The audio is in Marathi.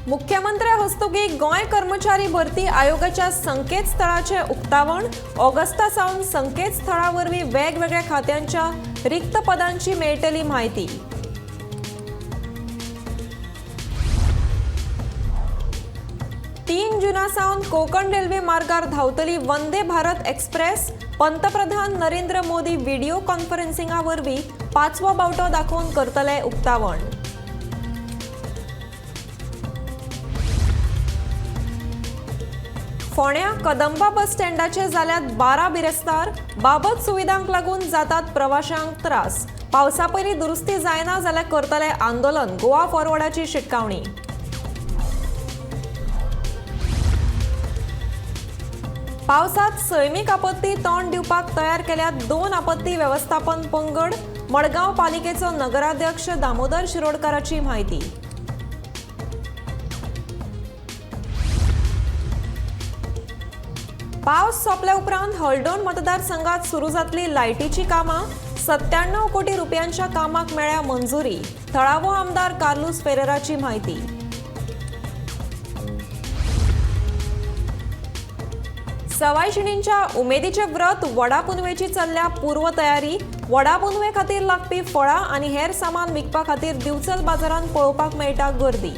मुख्यमंत्री हस्तुकी गोय कर्मचारी भरती आयोगाच्या संकेतस्थळाचे उक्तावण ऑगस्टासावन संकेतस्थळावरवी वेगवेगळ्या खात्यांच्या रिक्त पदांची मेळटली माहिती। 3 जूनासावन कोकण रेल्वे मार्गार धावतली वंदे भारत एक्सप्रेस। पंतप्रधान नरेंद्र मोदी व्हिडिओ कॉन्फरन्सिंगावरवी 5वो बावटो दाखोवन करतले उक्तावण। फोंड्या कदंबा बस स्टँडाचे जाल्यात 12 बिरेस्तार। बाबत सुविधांक लागून जातात प्रवाशांक त्रास। पावसा पयलीं दुरुस्ती जायना जाल्यार करतले आंदोलन, गोवा फॉरवर्डाची शिटकावणी। पावसात सैमीक आपत्ती तोंड दिवपाक तयार केल्यात 2 आपत्ती व्यवस्थापन पंगड। मडगांव पालिकेचो नगराध्यक्ष दामोदर शिरोडकाराची माहिती। पावस सोंपले उपरांत हळडोण मतदारसंघात सुरू जातली लायटीची कामां। 97 कोटी रुपयांच्या कामाक मेळ्ळ्या मंजुरी। थळावो आमदार कार्लोस फेरेराची माहिती। सवाय शिणींच्या उमेदीचे व्रत वडा पुनवेची चल्ल्या पूर्व तयारी। वडा पुनवे खातीर लागपी फळां आनी हेर सामान विकपा खातीर दिवचल बाजारांत पळोवपाक मेळटा गर्दी।